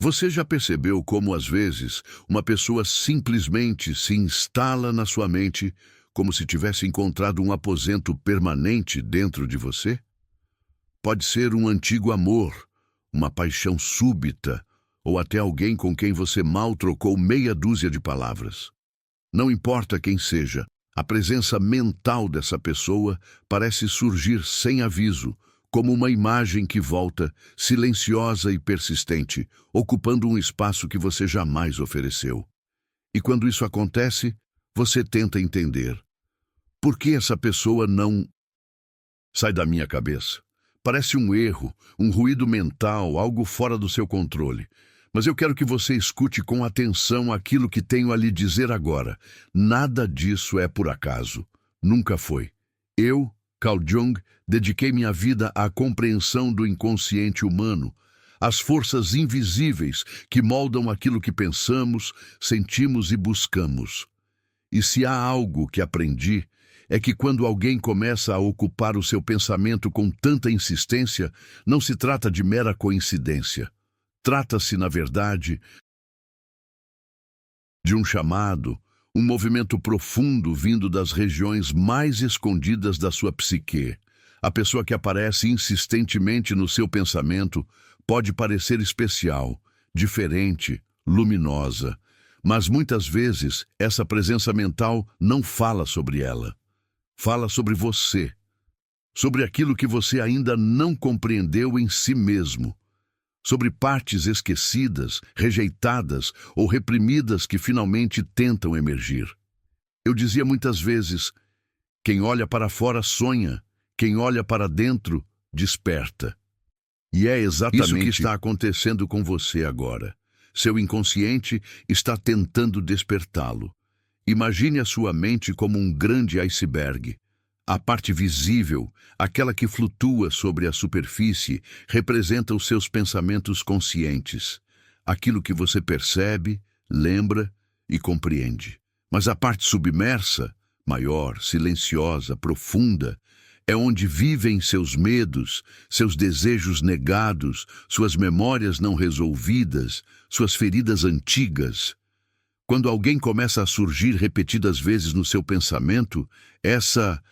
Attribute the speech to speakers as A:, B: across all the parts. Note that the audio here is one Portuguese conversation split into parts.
A: Você já percebeu como, às vezes, uma pessoa simplesmente se instala na sua mente como se tivesse encontrado um aposento permanente dentro de você? Pode ser um antigo amor, uma paixão súbita, ou até alguém com quem você mal trocou meia dúzia de palavras. Não importa quem seja, a presença mental dessa pessoa parece surgir sem aviso, como uma imagem que volta, silenciosa e persistente, ocupando um espaço que você jamais ofereceu. E quando isso acontece, você tenta entender. Por que essa pessoa não sai da minha cabeça? Parece um erro, um ruído mental, algo fora do seu controle. Mas eu quero que você escute com atenção aquilo que tenho a lhe dizer agora. Nada disso é por acaso. Nunca foi. Eu, Carl Jung, dediquei minha vida à compreensão do inconsciente humano, às forças invisíveis que moldam aquilo que pensamos, sentimos e buscamos. E se há algo que aprendi, é que quando alguém começa a ocupar o seu pensamento com tanta insistência, não se trata de mera coincidência. Trata-se, na verdade, de um chamado, um movimento profundo vindo das regiões mais escondidas da sua psique. A pessoa que aparece insistentemente no seu pensamento pode parecer especial, diferente, luminosa, mas muitas vezes essa presença mental não fala sobre ela. Fala sobre você, sobre aquilo que você ainda não compreendeu em si mesmo, sobre partes esquecidas, rejeitadas ou reprimidas que finalmente tentam emergir. Eu dizia muitas vezes, quem olha para fora sonha, quem olha para dentro desperta. E é exatamente isso que está acontecendo com você agora. Seu inconsciente está tentando despertá-lo. Imagine a sua mente como um grande iceberg. A parte visível, aquela que flutua sobre a superfície, representa os seus pensamentos conscientes, aquilo que você percebe, lembra e compreende. Mas a parte submersa, maior, silenciosa, profunda, é onde vivem seus medos, seus desejos negados, suas memórias não resolvidas, suas feridas antigas. Quando alguém começa a surgir repetidas vezes no seu pensamento, essa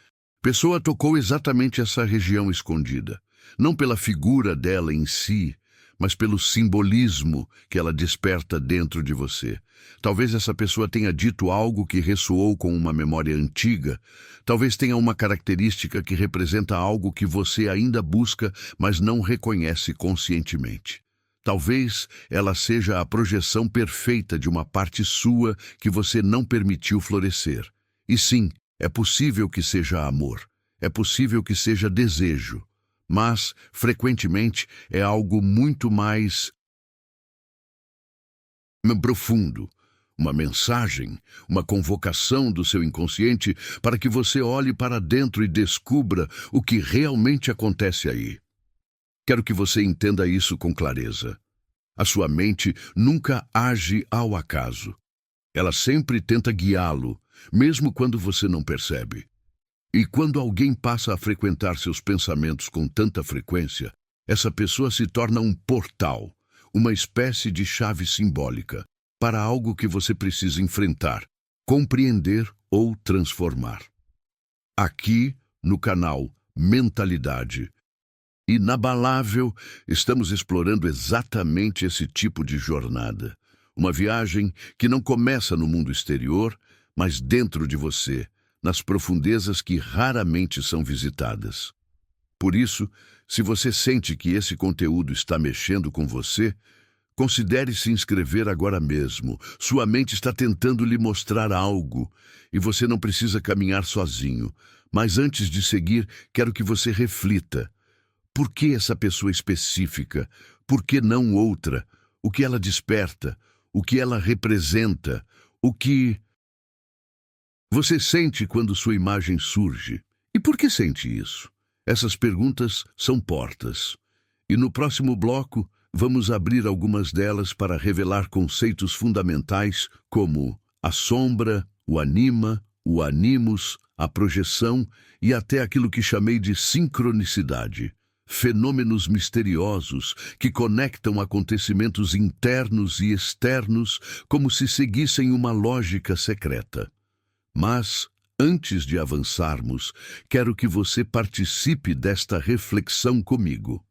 A: pessoa tocou exatamente essa região escondida. Não pela figura dela em si, mas pelo simbolismo que ela desperta dentro de você. Talvez essa pessoa tenha dito algo que ressoou com uma memória antiga. Talvez tenha uma característica que representa algo que você ainda busca, mas não reconhece conscientemente. Talvez ela seja a projeção perfeita de uma parte sua que você não permitiu florescer. E sim, é possível que seja amor, é possível que seja desejo, mas, frequentemente, é algo muito mais profundo, uma mensagem, uma convocação do seu inconsciente para que você olhe para dentro e descubra o que realmente acontece aí. Quero que você entenda isso com clareza. A sua mente nunca age ao acaso. Ela sempre tenta guiá-lo, mesmo quando você não percebe. E quando alguém passa a frequentar seus pensamentos com tanta frequência, essa pessoa se torna um portal, uma espécie de chave simbólica, para algo que você precisa enfrentar, compreender ou transformar. Aqui, no canal Mentalidade Inabalável, estamos explorando exatamente esse tipo de jornada. Uma viagem que não começa no mundo exterior, mas dentro de você, nas profundezas que raramente são visitadas. Por isso, se você sente que esse conteúdo está mexendo com você, considere se inscrever agora mesmo. Sua mente está tentando lhe mostrar algo e você não precisa caminhar sozinho. Mas antes de seguir, quero que você reflita. Por que essa pessoa específica? Por que não outra? O que ela desperta? O que ela representa? O que você sente quando sua imagem surge? E por que sente isso? Essas perguntas são portas. E no próximo bloco, vamos abrir algumas delas para revelar conceitos fundamentais como a sombra, o anima, o animus, a projeção e até aquilo que chamei de sincronicidade. fenômenos misteriosos que conectam acontecimentos internos e externos como se seguissem uma lógica secreta. Mas, antes de avançarmos, quero que você participe desta reflexão comigo.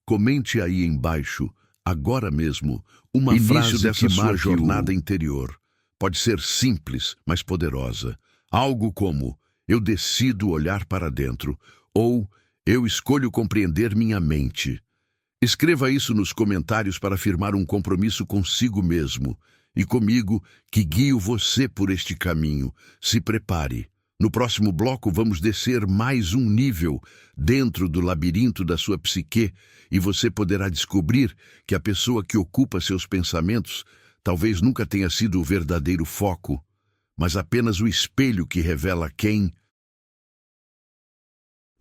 A: Comente aí embaixo, agora mesmo, uma frase dessa sua jornada interior. Pode ser simples, mas poderosa. Algo como: eu decido olhar para dentro, ou eu escolho compreender minha mente. Escreva isso nos comentários para firmar um compromisso consigo mesmo e comigo, que guio você por este caminho. Se prepare. No próximo bloco vamos descer mais um nível dentro do labirinto da sua psique e você poderá descobrir que a pessoa que ocupa seus pensamentos talvez nunca tenha sido o verdadeiro foco, mas apenas o espelho que revela quem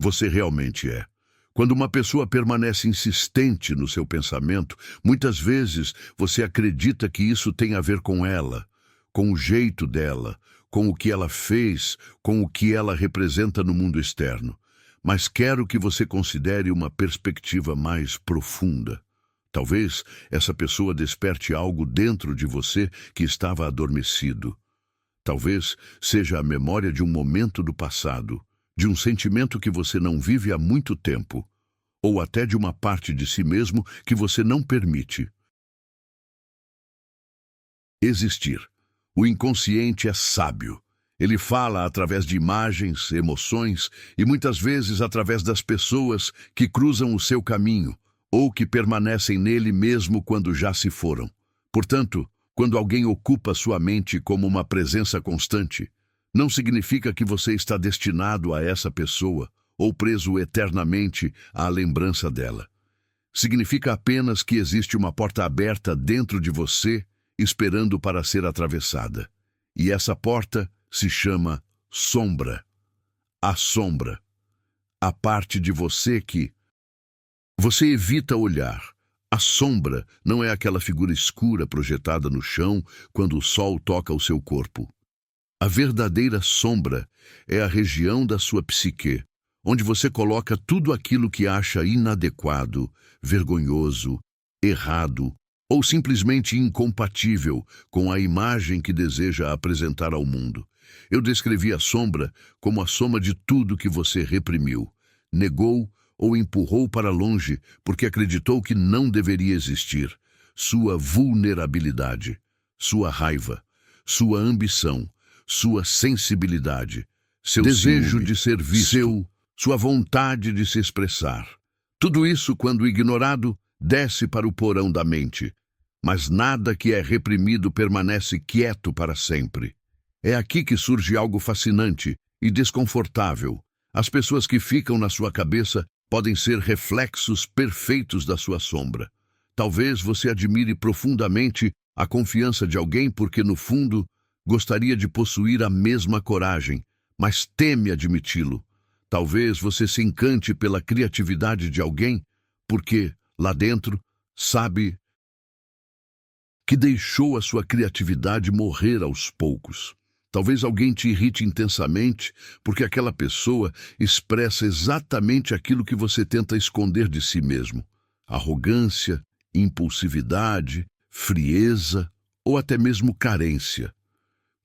A: você realmente é. Quando uma pessoa permanece insistente no seu pensamento, muitas vezes você acredita que isso tem a ver com ela, com o jeito dela, com o que ela fez, com o que ela representa no mundo externo. Mas quero que você considere uma perspectiva mais profunda. Talvez essa pessoa desperte algo dentro de você que estava adormecido. Talvez seja a memória de um momento do passado, de um sentimento que você não vive há muito tempo, ou até de uma parte de si mesmo que você não permite existir. O inconsciente é sábio. Ele fala através de imagens, emoções e muitas vezes através das pessoas que cruzam o seu caminho ou que permanecem nele mesmo quando já se foram. Portanto, quando alguém ocupa sua mente como uma presença constante, não significa que você está destinado a essa pessoa ou preso eternamente à lembrança dela. Significa apenas que existe uma porta aberta dentro de você, esperando para ser atravessada. E essa porta se chama sombra. A sombra. A parte de você que você evita olhar. A sombra não é aquela figura escura projetada no chão quando o sol toca o seu corpo. A verdadeira sombra é a região da sua psique, onde você coloca tudo aquilo que acha inadequado, vergonhoso, errado ou simplesmente incompatível com a imagem que deseja apresentar ao mundo. Eu descrevi a sombra como a soma de tudo que você reprimiu, negou ou empurrou para longe porque acreditou que não deveria existir. Sua vulnerabilidade, sua raiva, sua ambição, sua sensibilidade, seu desejo ciúme, de ser visto, sua vontade de se expressar. Tudo isso, quando ignorado, desce para o porão da mente. Mas nada que é reprimido permanece quieto para sempre. É aqui que surge algo fascinante e desconfortável. As pessoas que ficam na sua cabeça podem ser reflexos perfeitos da sua sombra. Talvez você admire profundamente a confiança de alguém porque, no fundo, gostaria de possuir a mesma coragem, mas teme admiti-lo. Talvez você se encante pela criatividade de alguém porque, lá dentro, sabe que deixou a sua criatividade morrer aos poucos. Talvez alguém te irrite intensamente porque aquela pessoa expressa exatamente aquilo que você tenta esconder de si mesmo. Arrogância, impulsividade, frieza ou até mesmo carência.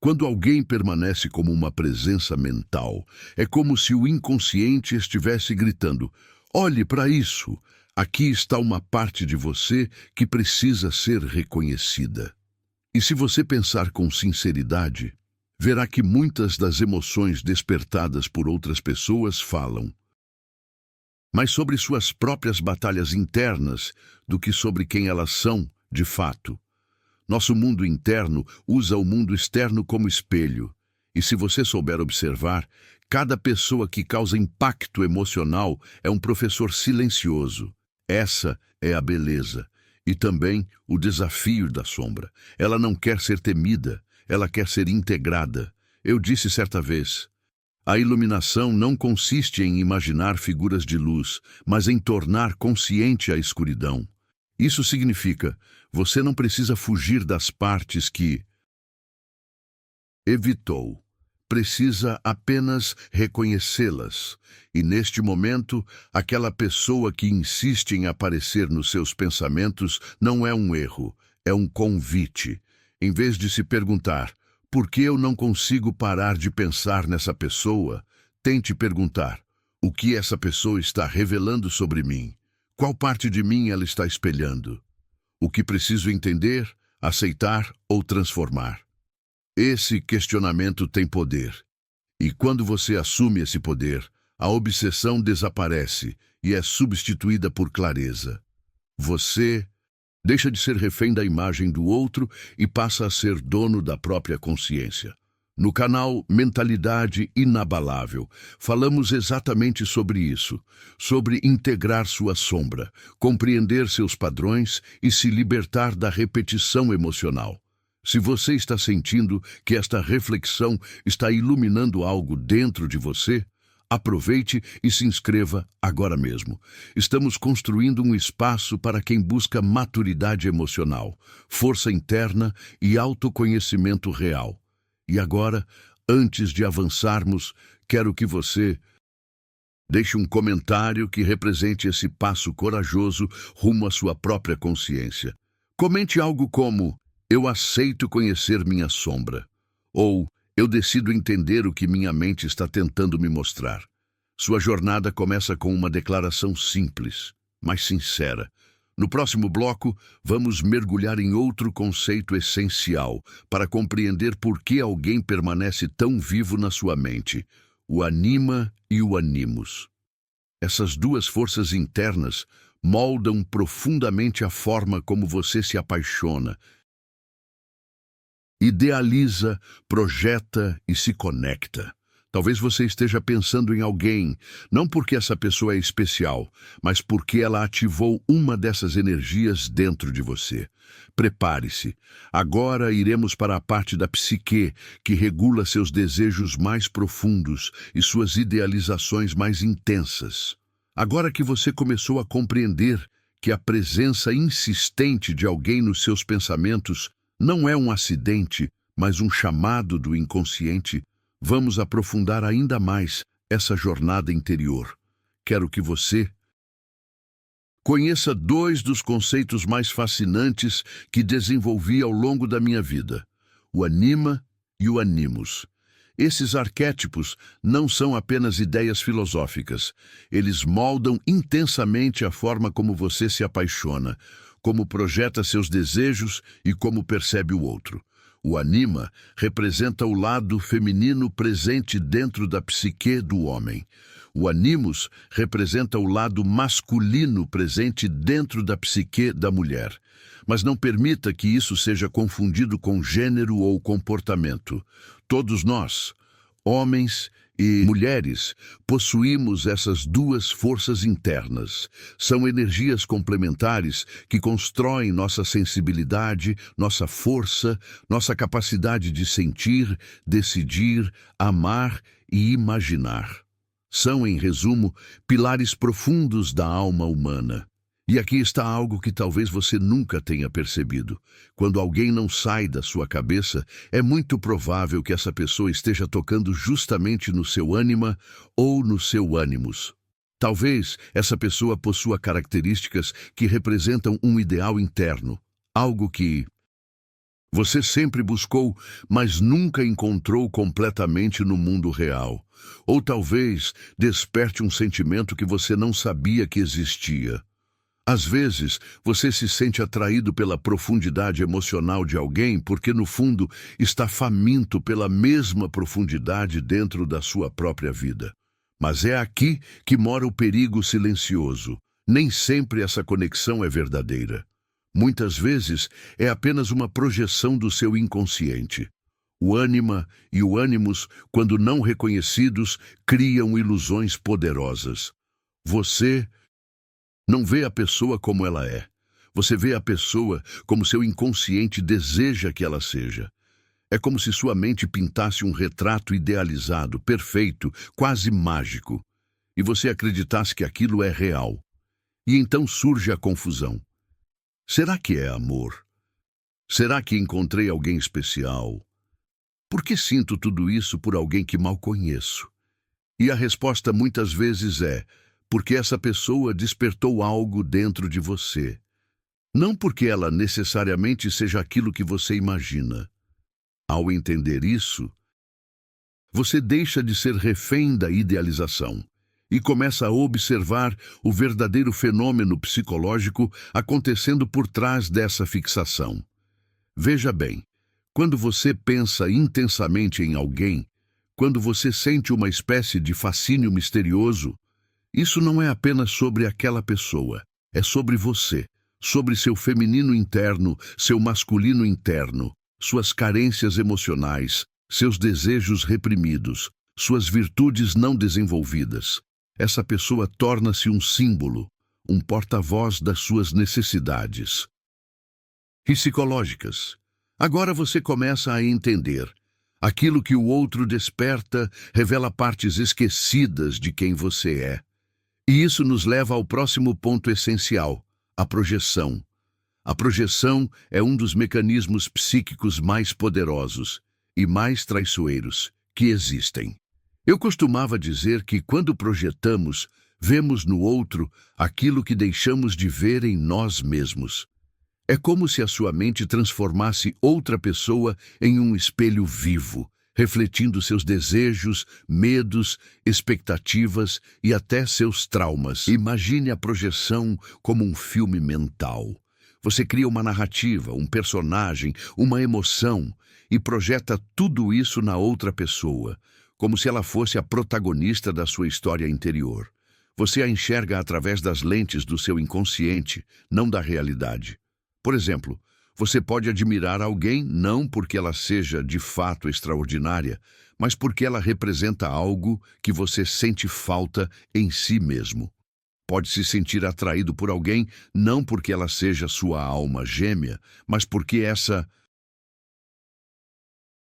A: Quando alguém permanece como uma presença mental, é como se o inconsciente estivesse gritando: olhe para isso, aqui está uma parte de você que precisa ser reconhecida. E se você pensar com sinceridade, verá que muitas das emoções despertadas por outras pessoas falam mais sobre suas próprias batalhas internas do que sobre quem elas são, de fato. Nosso mundo interno usa o mundo externo como espelho, e se você souber observar, cada pessoa que causa impacto emocional é um professor silencioso. Essa é a beleza, e também o desafio da sombra. Ela não quer ser temida, ela quer ser integrada. Eu disse certa vez: a iluminação não consiste em imaginar figuras de luz, mas em tornar consciente a escuridão. Isso significa, você não precisa fugir das partes que evitou. precisa apenas reconhecê-las. E neste momento, aquela pessoa que insiste em aparecer nos seus pensamentos não é um erro, é um convite. Em vez de se perguntar, por que eu não consigo parar de pensar nessa pessoa, tente perguntar, o que essa pessoa está revelando sobre mim? Qual parte de mim ela está espelhando? O que preciso entender, aceitar ou transformar? Esse questionamento tem poder. E quando você assume esse poder, a obsessão desaparece e é substituída por clareza. Você deixa de ser refém da imagem do outro e passa a ser dono da própria consciência. No canal Mentalidade Inabalável, falamos exatamente sobre isso, sobre integrar sua sombra, compreender seus padrões e se libertar da repetição emocional. Se você está sentindo que esta reflexão está iluminando algo dentro de você, aproveite e se inscreva agora mesmo. Estamos construindo um espaço para quem busca maturidade emocional, força interna e autoconhecimento real. E agora, antes de avançarmos, quero que você deixe um comentário que represente esse passo corajoso rumo à sua própria consciência. Comente algo como: eu aceito conhecer minha sombra. Ou eu decido entender o que minha mente está tentando me mostrar. Sua jornada começa com uma declaração simples, mas sincera. No próximo bloco, vamos mergulhar em outro conceito essencial para compreender por que alguém permanece tão vivo na sua mente: o anima e o animus. Essas duas forças internas moldam profundamente a forma como você se apaixona, idealiza, projeta e se conecta. Talvez você esteja pensando em alguém, não porque essa pessoa é especial, mas porque ela ativou uma dessas energias dentro de você. Prepare-se. Agora iremos para a parte da psique, que regula seus desejos mais profundos e suas idealizações mais intensas. Agora que você começou a compreender que a presença insistente de alguém nos seus pensamentos não é um acidente, mas um chamado do inconsciente, vamos aprofundar ainda mais essa jornada interior. Quero que você conheça dois dos conceitos mais fascinantes que desenvolvi ao longo da minha vida: o anima e o animus. Esses arquétipos não são apenas ideias filosóficas. Eles moldam intensamente a forma como você se apaixona, como projeta seus desejos e como percebe o outro. O anima representa o lado feminino presente dentro da psique do homem. O animus representa o lado masculino presente dentro da psique da mulher. Mas não permita que isso seja confundido com gênero ou comportamento. Todos nós, homens e mulheres, possuímos essas duas forças internas. São energias complementares que constroem nossa sensibilidade, nossa força, nossa capacidade de sentir, decidir, amar e imaginar. São, em resumo, pilares profundos da alma humana. E aqui está algo que talvez você nunca tenha percebido. Quando alguém não sai da sua cabeça, é muito provável que essa pessoa esteja tocando justamente no seu ânima ou no seu ânimos. Talvez essa pessoa possua características que representam um ideal interno, algo que você sempre buscou, mas nunca encontrou completamente no mundo real. Ou talvez desperte um sentimento que você não sabia que existia. Às vezes, você se sente atraído pela profundidade emocional de alguém porque, no fundo, está faminto pela mesma profundidade dentro da sua própria vida. Mas é aqui que mora o perigo silencioso. Nem sempre essa conexão é verdadeira. Muitas vezes, é apenas uma projeção do seu inconsciente. O ânima e o ânimos, quando não reconhecidos, criam ilusões poderosas. Você não vê a pessoa como ela é. Você vê a pessoa como seu inconsciente deseja que ela seja. É como se sua mente pintasse um retrato idealizado, perfeito, quase mágico, e você acreditasse que aquilo é real. E então surge a confusão. Será que é amor? Será que encontrei alguém especial? Por que sinto tudo isso por alguém que mal conheço? E a resposta muitas vezes é: porque essa pessoa despertou algo dentro de você. Não porque ela necessariamente seja aquilo que você imagina. Ao entender isso, você deixa de ser refém da idealização e começa a observar o verdadeiro fenômeno psicológico acontecendo por trás dessa fixação. Veja bem, quando você pensa intensamente em alguém, quando você sente uma espécie de fascínio misterioso, isso não é apenas sobre aquela pessoa, é sobre você, sobre seu feminino interno, seu masculino interno, suas carências emocionais, seus desejos reprimidos, suas virtudes não desenvolvidas. Essa pessoa torna-se um símbolo, um porta-voz das suas necessidades psicológicas. Agora você começa a entender. Aquilo que o outro desperta revela partes esquecidas de quem você é. E isso nos leva ao próximo ponto essencial, a projeção. A projeção é um dos mecanismos psíquicos mais poderosos e mais traiçoeiros que existem. Eu costumava dizer que quando projetamos, vemos no outro aquilo que deixamos de ver em nós mesmos. É como se a sua mente transformasse outra pessoa em um espelho vivo, refletindo seus desejos, medos, expectativas e até seus traumas. Imagine a projeção como um filme mental. Você cria uma narrativa, um personagem, uma emoção e projeta tudo isso na outra pessoa, como se ela fosse a protagonista da sua história interior. Você a enxerga através das lentes do seu inconsciente, não da realidade. Por exemplo, você pode admirar alguém não porque ela seja de fato extraordinária, mas porque ela representa algo que você sente falta em si mesmo. Pode se sentir atraído por alguém não porque ela seja sua alma gêmea, mas porque essa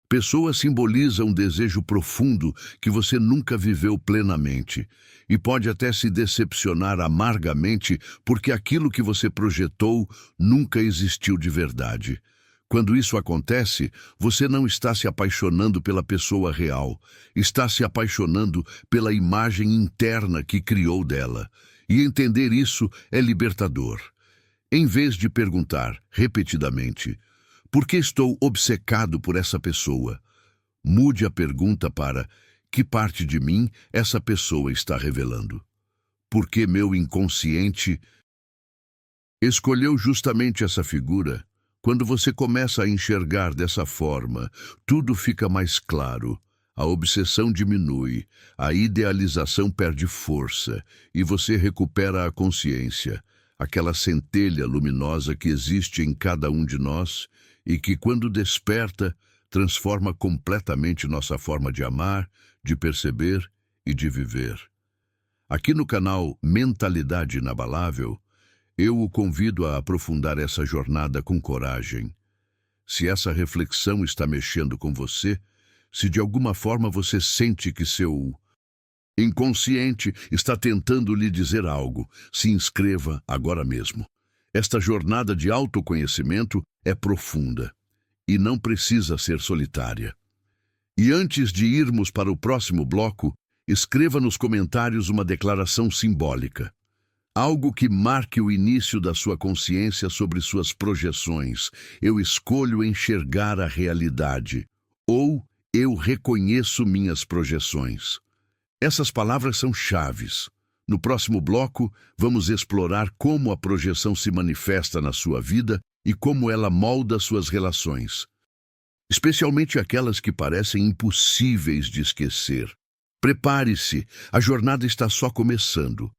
A: pessoa simboliza um desejo profundo que você nunca viveu plenamente e pode até se decepcionar amargamente porque aquilo que você projetou nunca existiu de verdade. Quando isso acontece, você não está se apaixonando pela pessoa real, está se apaixonando pela imagem interna que criou dela. E entender isso é libertador. Em vez de perguntar repetidamente: por que estou obcecado por essa pessoa? Mude a pergunta para: que parte de mim essa pessoa está revelando? Por que meu inconsciente escolheu justamente essa figura? Quando você começa a enxergar dessa forma, tudo fica mais claro. A obsessão diminui, a idealização perde força e você recupera a consciência, aquela centelha luminosa que existe em cada um de nós e que, quando desperta, transforma completamente nossa forma de amar, de perceber e de viver. Aqui no canal Mentalidade Inabalável, eu o convido a aprofundar essa jornada com coragem. Se essa reflexão está mexendo com você, se de alguma forma você sente que seu inconsciente está tentando lhe dizer algo, se inscreva agora mesmo. Esta jornada de autoconhecimento é profunda e não precisa ser solitária. E antes de irmos para o próximo bloco, escreva nos comentários uma declaração simbólica. Algo que marque o início da sua consciência sobre suas projeções. Eu escolho enxergar a realidade. Ou eu reconheço minhas projeções. Essas palavras são chaves. No próximo bloco, vamos explorar como a projeção se manifesta na sua vida e como ela molda suas relações, especialmente aquelas que parecem impossíveis de esquecer. Prepare-se, a jornada está só começando.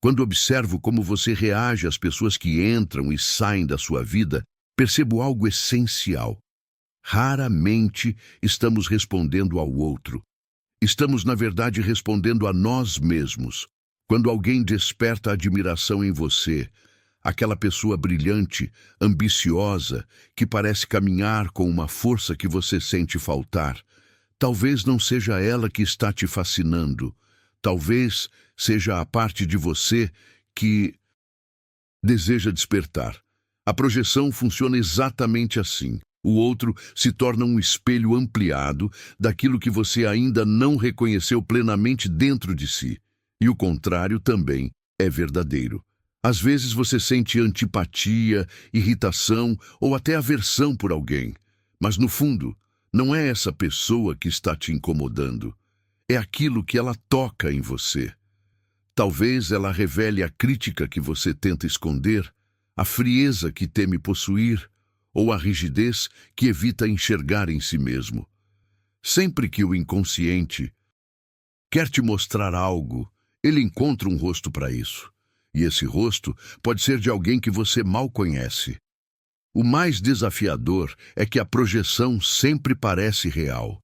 A: Quando observo como você reage às pessoas que entram e saem da sua vida, percebo algo essencial. Raramente estamos respondendo ao outro. Estamos, na verdade, respondendo a nós mesmos. Quando alguém desperta admiração em você, aquela pessoa brilhante, ambiciosa, que parece caminhar com uma força que você sente faltar, talvez não seja ela que está te fascinando. Talvez seja a parte de você que deseja despertar. A projeção funciona exatamente assim. O outro se torna um espelho ampliado daquilo que você ainda não reconheceu plenamente dentro de si. E o contrário também é verdadeiro. Às vezes você sente antipatia, irritação ou até aversão por alguém, mas no fundo, não é essa pessoa que está te incomodando. É aquilo que ela toca em você. Talvez ela revele a crítica que você tenta esconder, a frieza que teme possuir, ou a rigidez que evita enxergar em si mesmo. Sempre que o inconsciente quer te mostrar algo, ele encontra um rosto para isso. E esse rosto pode ser de alguém que você mal conhece. O mais desafiador é que a projeção sempre parece real.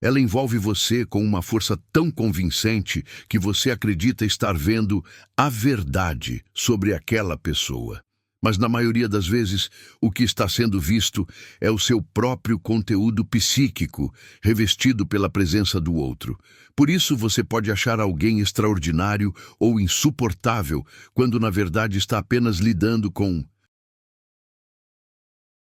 A: Ela envolve você com uma força tão convincente que você acredita estar vendo a verdade sobre aquela pessoa. Mas na maioria das vezes, o que está sendo visto é o seu próprio conteúdo psíquico, revestido pela presença do outro. Por isso você pode achar alguém extraordinário ou insuportável, quando na verdade está apenas lidando com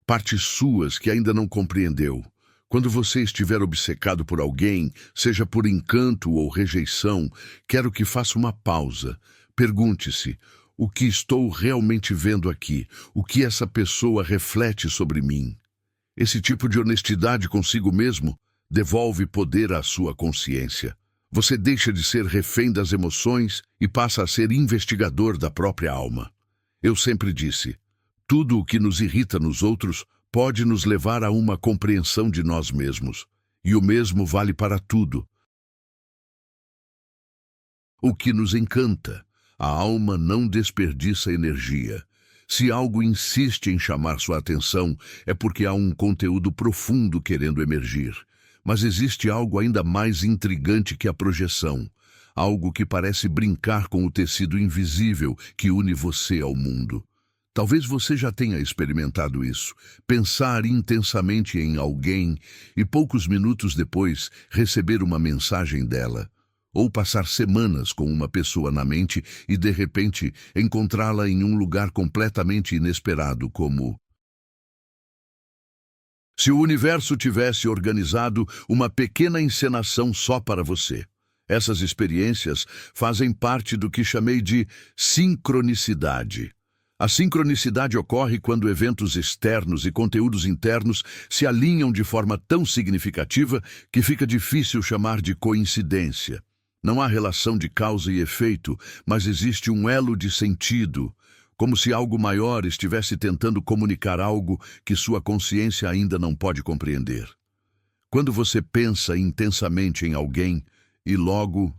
A: partes suas que ainda não compreendeu. Quando você estiver obcecado por alguém, seja por encanto ou rejeição, quero que faça uma pausa. Pergunte-se: o que estou realmente vendo aqui? O que essa pessoa reflete sobre mim? Esse tipo de honestidade consigo mesmo devolve poder à sua consciência. Você deixa de ser refém das emoções e passa a ser investigador da própria alma. Eu sempre disse: tudo o que nos irrita nos outros pode nos levar a uma compreensão de nós mesmos. E o mesmo vale para tudo. O que nos encanta. A alma não desperdiça energia. Se algo insiste em chamar sua atenção, é porque há um conteúdo profundo querendo emergir. Mas existe algo ainda mais intrigante que a projeção. Algo que parece brincar com o tecido invisível que une você ao mundo. Talvez você já tenha experimentado isso. Pensar intensamente em alguém e poucos minutos depois receber uma mensagem dela. Ou passar semanas com uma pessoa na mente e, de repente, encontrá-la em um lugar completamente inesperado, como se o universo tivesse organizado uma pequena encenação só para você. Essas experiências fazem parte do que chamei de sincronicidade. A sincronicidade ocorre quando eventos externos e conteúdos internos se alinham de forma tão significativa que fica difícil chamar de coincidência. Não há relação de causa e efeito, mas existe um elo de sentido, como se algo maior estivesse tentando comunicar algo que sua consciência ainda não pode compreender. Quando você pensa intensamente em alguém e logo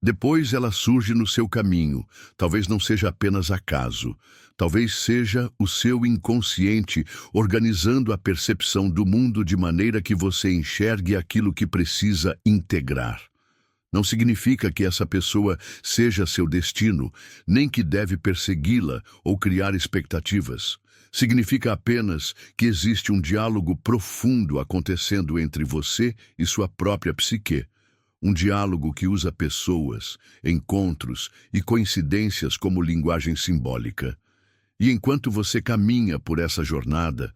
A: depois ela surge no seu caminho, talvez não seja apenas acaso, talvez seja o seu inconsciente organizando a percepção do mundo de maneira que você enxergue aquilo que precisa integrar. Não significa que essa pessoa seja seu destino, nem que deve persegui-la ou criar expectativas. Significa apenas que existe um diálogo profundo acontecendo entre você e sua própria psique. Um diálogo que usa pessoas, encontros e coincidências como linguagem simbólica. E enquanto você caminha por essa jornada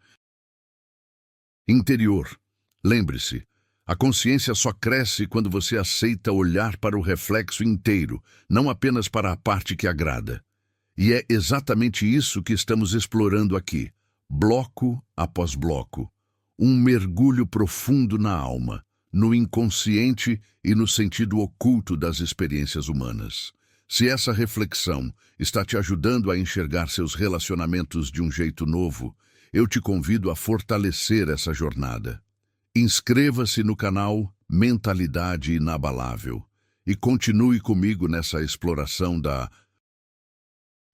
A: interior, lembre-se, a consciência só cresce quando você aceita olhar para o reflexo inteiro, não apenas para a parte que agrada. E é exatamente isso que estamos explorando aqui, bloco após bloco. Um mergulho profundo na alma, no inconsciente e no sentido oculto das experiências humanas. Se essa reflexão está te ajudando a enxergar seus relacionamentos de um jeito novo, eu te convido a fortalecer essa jornada. Inscreva-se no canal Mentalidade Inabalável e continue comigo nessa exploração da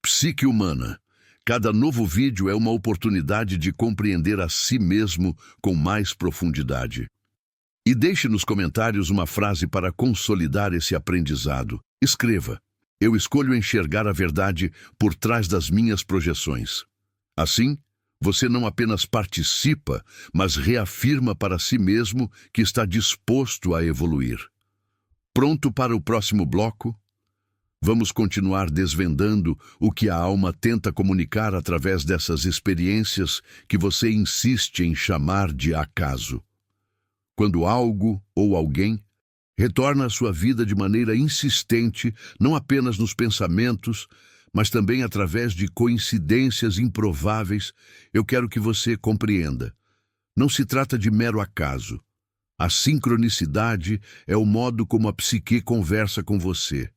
A: psique humana. Cada novo vídeo é uma oportunidade de compreender a si mesmo com mais profundidade. E deixe nos comentários uma frase para consolidar esse aprendizado. Escreva: eu escolho enxergar a verdade por trás das minhas projeções. Assim, você não apenas participa, mas reafirma para si mesmo que está disposto a evoluir. Pronto para o próximo bloco? Vamos continuar desvendando o que a alma tenta comunicar através dessas experiências que você insiste em chamar de acaso. Quando algo ou alguém retorna à sua vida de maneira insistente, não apenas nos pensamentos, mas também através de coincidências improváveis, eu quero que você compreenda. Não se trata de mero acaso. A sincronicidade é o modo como a psique conversa com você.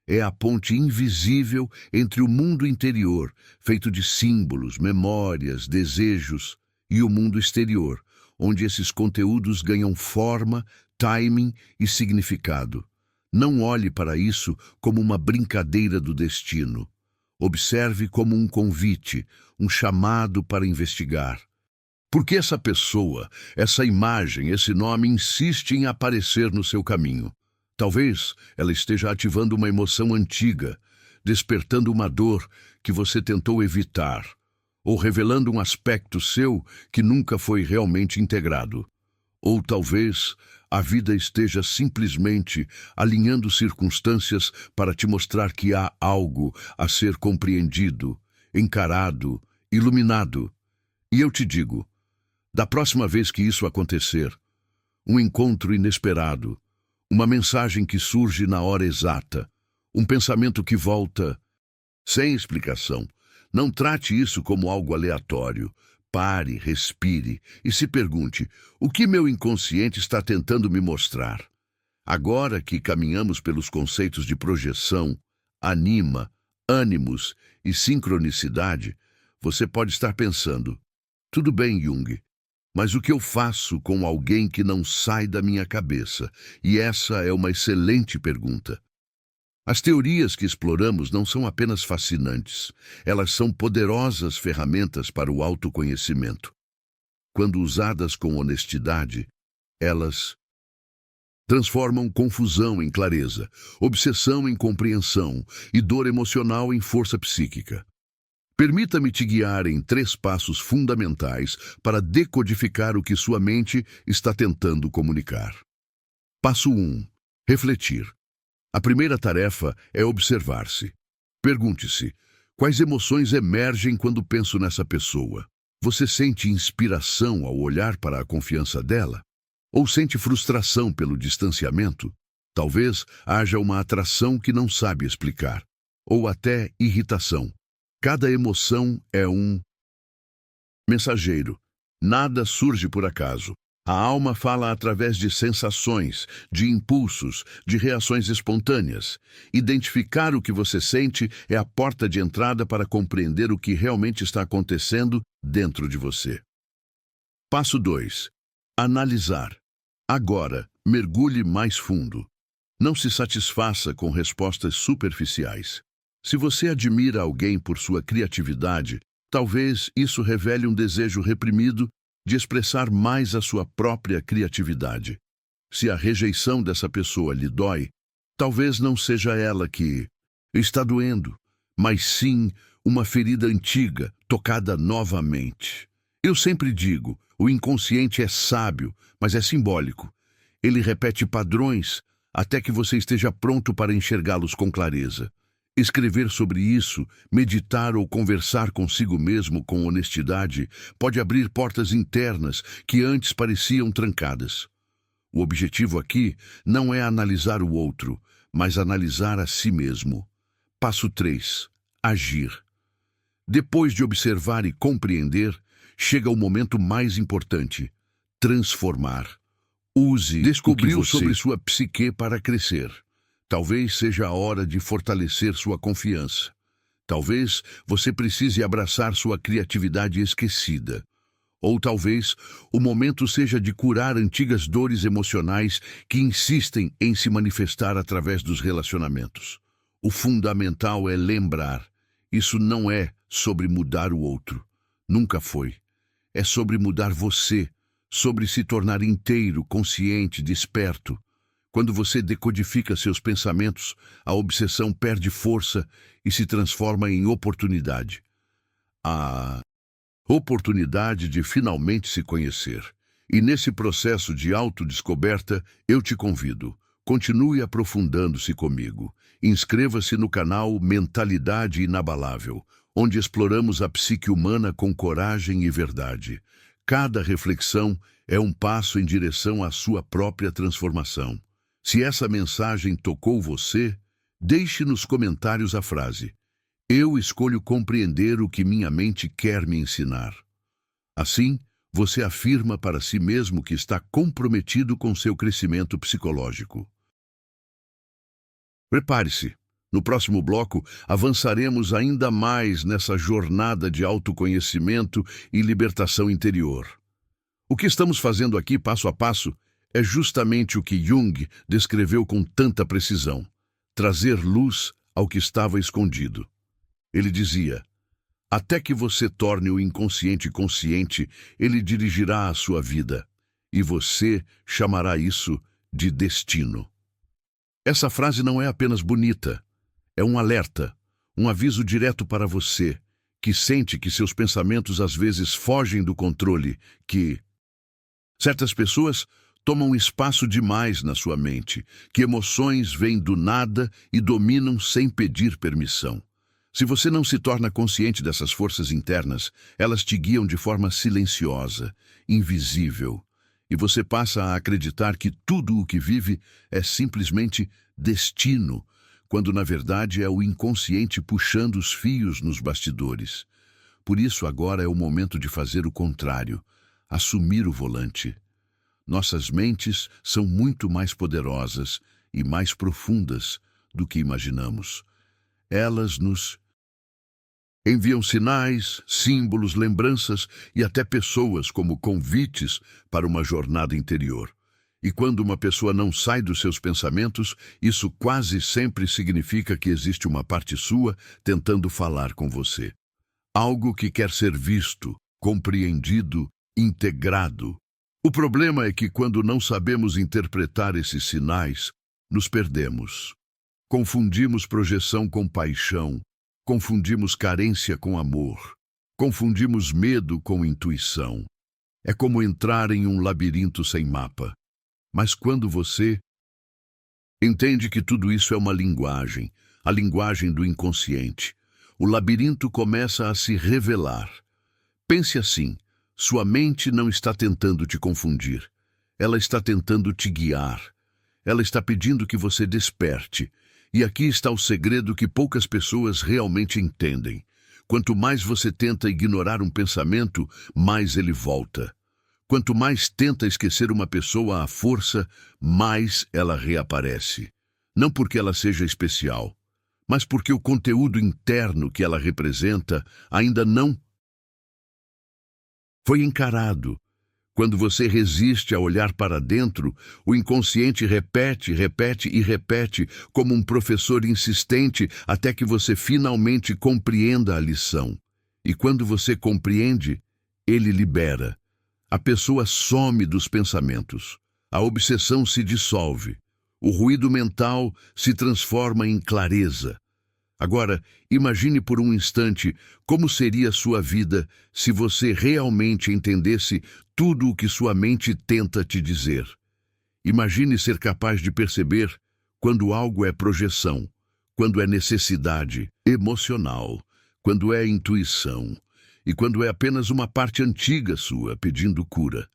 A: É a ponte invisível entre o mundo interior, feito de símbolos, memórias, desejos, e o mundo exterior, onde esses conteúdos ganham forma, timing e significado. Não olhe para isso como uma brincadeira do destino. Observe como um convite, um chamado para investigar. Por que essa pessoa, essa imagem, esse nome insiste em aparecer no seu caminho? Talvez ela esteja ativando uma emoção antiga, despertando uma dor que você tentou evitar, ou revelando um aspecto seu que nunca foi realmente integrado. Ou talvez a vida esteja simplesmente alinhando circunstâncias para te mostrar que há algo a ser compreendido, encarado, iluminado. E eu te digo, da próxima vez que isso acontecer, um encontro inesperado, uma mensagem que surge na hora exata, um pensamento que volta sem explicação. Não trate isso como algo aleatório. Pare, respire e se pergunte: o que meu inconsciente está tentando me mostrar? Agora que caminhamos pelos conceitos de projeção, anima, ânimos e sincronicidade, você pode estar pensando: tudo bem, Jung, mas o que eu faço com alguém que não sai da minha cabeça? E essa é uma excelente pergunta. As teorias que exploramos não são apenas fascinantes, elas são poderosas ferramentas para o autoconhecimento. Quando usadas com honestidade, elas transformam confusão em clareza, obsessão em compreensão e dor emocional em força psíquica. Permita-me te guiar em 3 passos fundamentais para decodificar o que sua mente está tentando comunicar. Passo 1. Refletir. A primeira tarefa é observar-se. Pergunte-se: quais emoções emergem quando penso nessa pessoa? Você sente inspiração ao olhar para a confiança dela? Ou sente frustração pelo distanciamento? Talvez haja uma atração que não sabe explicar, ou até irritação. Cada emoção é um mensageiro. Nada surge por acaso. A alma fala através de sensações, de impulsos, de reações espontâneas. Identificar o que você sente é a porta de entrada para compreender o que realmente está acontecendo dentro de você. Passo 2. Analisar. Agora, mergulhe mais fundo. Não se satisfaça com respostas superficiais. Se você admira alguém por sua criatividade, talvez isso revele um desejo reprimido de expressar mais a sua própria criatividade. Se a rejeição dessa pessoa lhe dói, talvez não seja ela que está doendo, mas sim uma ferida antiga, tocada novamente. Eu sempre digo, o inconsciente é sábio, mas é simbólico. Ele repete padrões até que você esteja pronto para enxergá-los com clareza. Escrever sobre isso, meditar ou conversar consigo mesmo com honestidade pode abrir portas internas que antes pareciam trancadas. O objetivo aqui não é analisar o outro, mas analisar a si mesmo. Passo 3. Agir. Depois de observar e compreender, chega o momento mais importante: transformar. Use descobriu sobre sua psique para crescer. Talvez seja a hora de fortalecer sua confiança. Talvez você precise abraçar sua criatividade esquecida. Ou talvez o momento seja de curar antigas dores emocionais que insistem em se manifestar através dos relacionamentos. O fundamental é lembrar: isso não é sobre mudar o outro. Nunca foi. É sobre mudar você, sobre se tornar inteiro, consciente, desperto. Quando você decodifica seus pensamentos, a obsessão perde força e se transforma em oportunidade. A oportunidade de finalmente se conhecer. E nesse processo de autodescoberta, eu te convido. Continue aprofundando-se comigo. Inscreva-se no canal Mentalidade Inabalável, onde exploramos a psique humana com coragem e verdade. Cada reflexão é um passo em direção à sua própria transformação. Se essa mensagem tocou você, deixe nos comentários a frase: "Eu escolho compreender o que minha mente quer me ensinar." Assim, você afirma para si mesmo que está comprometido com seu crescimento psicológico. Prepare-se. No próximo bloco, avançaremos ainda mais nessa jornada de autoconhecimento e libertação interior. O que estamos fazendo aqui, passo a passo, é justamente o que Jung descreveu com tanta precisão: trazer luz ao que estava escondido. Ele dizia: até que você torne o inconsciente consciente, ele dirigirá a sua vida, e você chamará isso de destino. Essa frase não é apenas bonita, é um alerta, um aviso direto para você, que sente que seus pensamentos às vezes fogem do controle, que certas pessoas tomam espaço demais na sua mente, que emoções vêm do nada e dominam sem pedir permissão. Se você não se torna consciente dessas forças internas, elas te guiam de forma silenciosa, invisível, e você passa a acreditar que tudo o que vive é simplesmente destino, quando na verdade é o inconsciente puxando os fios nos bastidores. Por isso agora é o momento de fazer o contrário, assumir o volante. Nossas mentes são muito mais poderosas e mais profundas do que imaginamos. Elas nos enviam sinais, símbolos, lembranças e até pessoas como convites para uma jornada interior. E quando uma pessoa não sai dos seus pensamentos, isso quase sempre significa que existe uma parte sua tentando falar com você. Algo que quer ser visto, compreendido, integrado. O problema é que quando não sabemos interpretar esses sinais, nos perdemos. Confundimos projeção com paixão. Confundimos carência com amor. Confundimos medo com intuição. É como entrar em um labirinto sem mapa. Mas quando você entende que tudo isso é uma linguagem, a linguagem do inconsciente, o labirinto começa a se revelar. Pense assim: sua mente não está tentando te confundir. Ela está tentando te guiar. Ela está pedindo que você desperte. E aqui está o segredo que poucas pessoas realmente entendem. Quanto mais você tenta ignorar um pensamento, mais ele volta. Quanto mais tenta esquecer uma pessoa à força, mais ela reaparece. Não porque ela seja especial, mas porque o conteúdo interno que ela representa ainda não foi encarado. Quando você resiste a olhar para dentro, o inconsciente repete, repete e repete, como um professor insistente, até que você finalmente compreenda a lição. E quando você compreende, ele libera. A pessoa some dos pensamentos. A obsessão se dissolve. O ruído mental se transforma em clareza. Agora, imagine por um instante como seria sua vida se você realmente entendesse tudo o que sua mente tenta te dizer. Imagine ser capaz de perceber quando algo é projeção, quando é necessidade emocional, quando é intuição e quando é apenas uma parte antiga sua pedindo cura.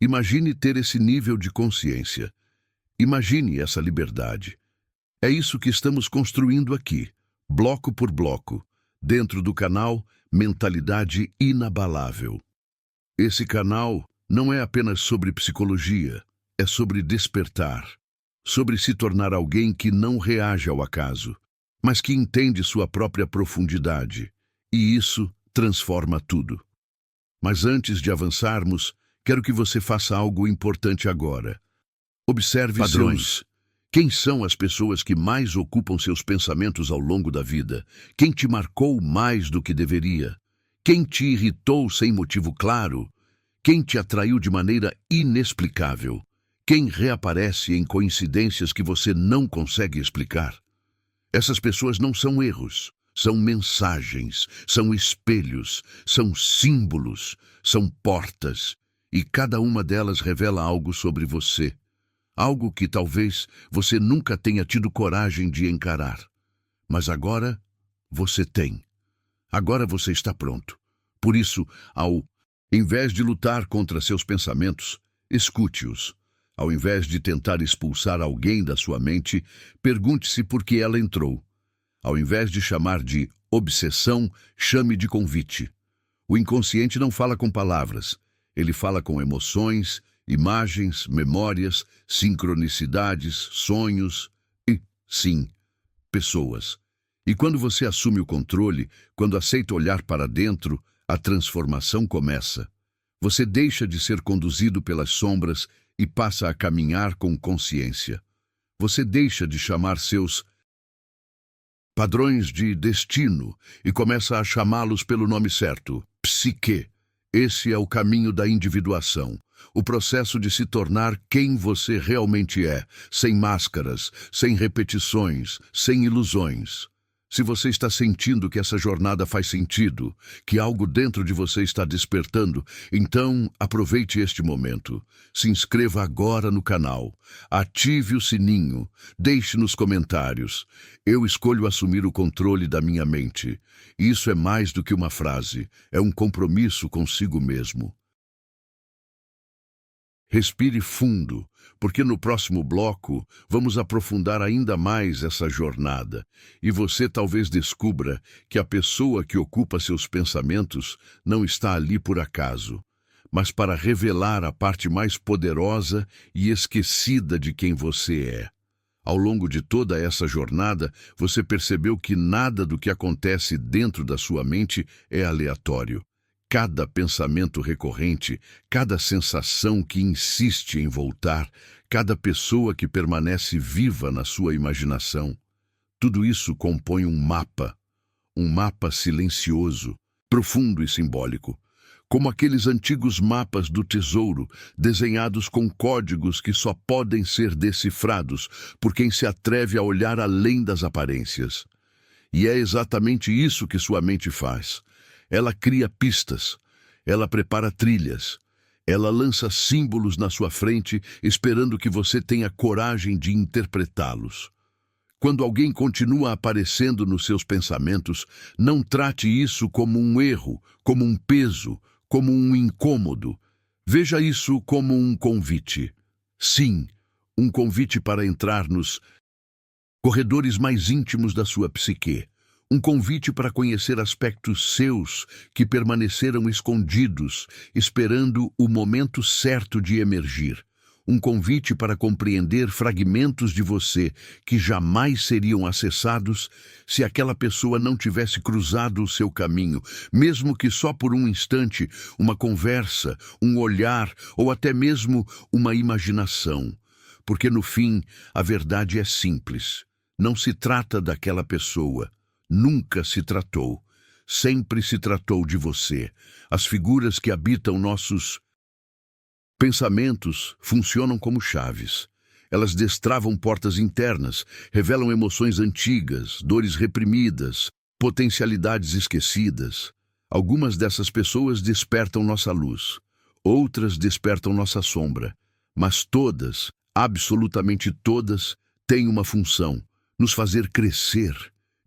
A: Imagine ter esse nível de consciência. Imagine essa liberdade. É isso que estamos construindo aqui, bloco por bloco, dentro do canal Mentalidade Inabalável. Esse canal não é apenas sobre psicologia, é sobre despertar, sobre se tornar alguém que não reage ao acaso, mas que entende sua própria profundidade, e isso transforma tudo. Mas antes de avançarmos, quero que você faça algo importante agora. Observe padrões. Quem são as pessoas que mais ocupam seus pensamentos ao longo da vida? Quem te marcou mais do que deveria? Quem te irritou sem motivo claro? Quem te atraiu de maneira inexplicável? Quem reaparece em coincidências que você não consegue explicar? Essas pessoas não são erros, são mensagens, são espelhos, são símbolos, são portas, e cada uma delas revela algo sobre você. algo que talvez você nunca tenha tido coragem de encarar. Mas agora você tem. Agora você está pronto. Por isso, ao invés de lutar contra seus pensamentos, escute-os. Ao invés de tentar expulsar alguém da sua mente, pergunte-se por que ela entrou. Ao invés de chamar de obsessão, chame de convite. O inconsciente não fala com palavras. Ele fala com emoções, imagens, memórias, sincronicidades, sonhos e, sim, pessoas. E quando você assume o controle, quando aceita olhar para dentro, a transformação começa. Você deixa de ser conduzido pelas sombras e passa a caminhar com consciência. Você deixa de chamar seus padrões de destino e começa a chamá-los pelo nome certo, psique. Esse é o caminho da individuação, o processo de se tornar quem você realmente é, sem máscaras, sem repetições, sem ilusões. Se você está sentindo que essa jornada faz sentido, que algo dentro de você está despertando, então aproveite este momento. Se inscreva agora no canal, ative o sininho, deixe nos comentários. Eu escolho assumir o controle da minha mente. Isso é mais do que uma frase, é um compromisso consigo mesmo. Respire fundo, porque no próximo bloco vamos aprofundar ainda mais essa jornada e você talvez descubra que a pessoa que ocupa seus pensamentos não está ali por acaso, mas para revelar a parte mais poderosa e esquecida de quem você é. Ao longo de toda essa jornada, você percebeu que nada do que acontece dentro da sua mente é aleatório. Cada pensamento recorrente, cada sensação que insiste em voltar, cada pessoa que permanece viva na sua imaginação, tudo isso compõe um mapa silencioso, profundo e simbólico, como aqueles antigos mapas do tesouro, desenhados com códigos que só podem ser decifrados por quem se atreve a olhar além das aparências. E é exatamente isso que sua mente faz. Ela cria pistas, ela prepara trilhas, ela lança símbolos na sua frente, esperando que você tenha coragem de interpretá-los. Quando alguém continua aparecendo nos seus pensamentos, não trate isso como um erro, como um peso, como um incômodo. Veja isso como um convite. Sim, um convite para entrar nos corredores mais íntimos da sua psique. Um convite para conhecer aspectos seus que permaneceram escondidos, esperando o momento certo de emergir. Um convite para compreender fragmentos de você que jamais seriam acessados se aquela pessoa não tivesse cruzado o seu caminho, mesmo que só por um instante, uma conversa, um olhar ou até mesmo uma imaginação. Porque no fim, a verdade é simples. Não se trata daquela pessoa. Nunca se tratou. Sempre se tratou de você. As figuras que habitam nossos pensamentos funcionam como chaves. Elas destravam portas internas, revelam emoções antigas, dores reprimidas, potencialidades esquecidas. Algumas dessas pessoas despertam nossa luz, outras despertam nossa sombra, mas todas, absolutamente todas, têm uma função: nos fazer crescer.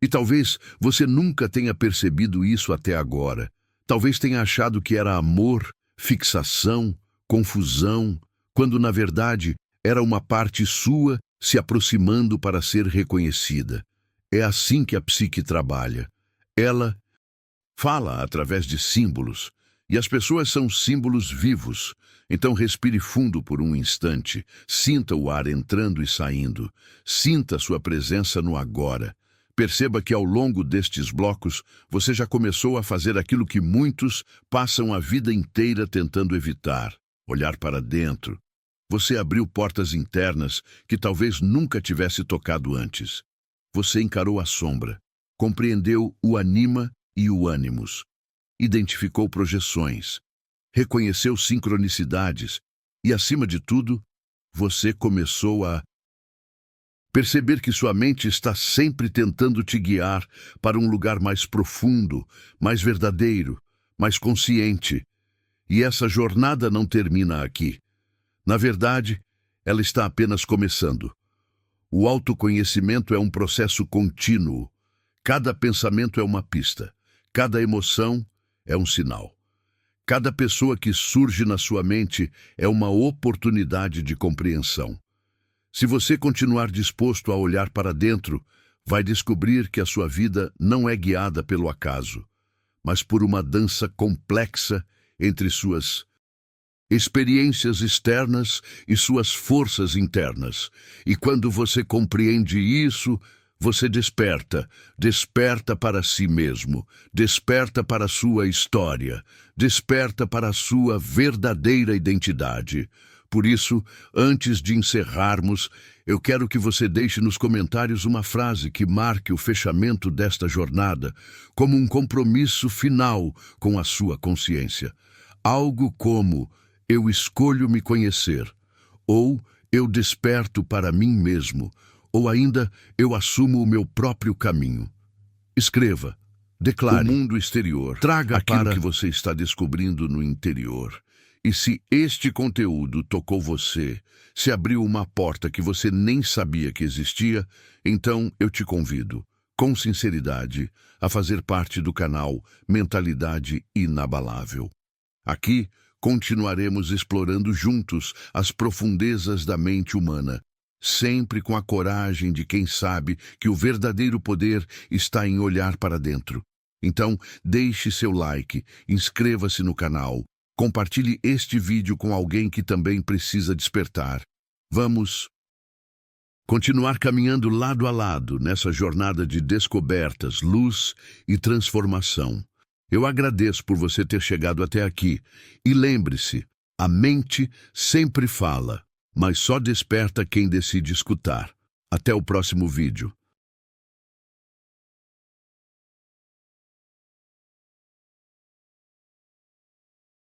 A: E talvez você nunca tenha percebido isso até agora. Talvez tenha achado que era amor, fixação, confusão, quando na verdade era uma parte sua se aproximando para ser reconhecida. É assim que a psique trabalha. Ela fala através de símbolos, e as pessoas são símbolos vivos. Então respire fundo por um instante, sinta o ar entrando e saindo, sinta sua presença no agora. Perceba que ao longo destes blocos, você já começou a fazer aquilo que muitos passam a vida inteira tentando evitar: olhar para dentro. Você abriu portas internas que talvez nunca tivesse tocado antes. Você encarou a sombra, compreendeu o anima e o ânimos, identificou projeções, reconheceu sincronicidades e, acima de tudo, você começou a perceber que sua mente está sempre tentando te guiar para um lugar mais profundo, mais verdadeiro, mais consciente. E essa jornada não termina aqui. Na verdade, ela está apenas começando. O autoconhecimento é um processo contínuo. Cada pensamento é uma pista. Cada emoção é um sinal. Cada pessoa que surge na sua mente é uma oportunidade de compreensão. Se você continuar disposto a olhar para dentro, vai descobrir que a sua vida não é guiada pelo acaso, mas por uma dança complexa entre suas experiências externas e suas forças internas. E quando você compreende isso, você desperta para si mesmo, desperta para a sua história, desperta para a sua verdadeira identidade. Por isso, antes de encerrarmos, eu quero que você deixe nos comentários uma frase que marque o fechamento desta jornada como um compromisso final com a sua consciência. Algo como: eu escolho me conhecer, ou eu desperto para mim mesmo, ou ainda, eu assumo o meu próprio caminho. Escreva, declare. O mundo exterior, traga aquilo que você está descobrindo no interior. E se este conteúdo tocou você, se abriu uma porta que você nem sabia que existia, então eu te convido, com sinceridade, a fazer parte do canal Mentalidade Inabalável. Aqui, continuaremos explorando juntos as profundezas da mente humana, sempre com a coragem de quem sabe que o verdadeiro poder está em olhar para dentro. Então, deixe seu like, inscreva-se no canal, compartilhe este vídeo com alguém que também precisa despertar. Vamos continuar caminhando lado a lado nessa jornada de descobertas, luz e transformação. Eu agradeço por você ter chegado até aqui. E lembre-se, a mente sempre fala, mas só desperta quem decide escutar. Até o próximo vídeo.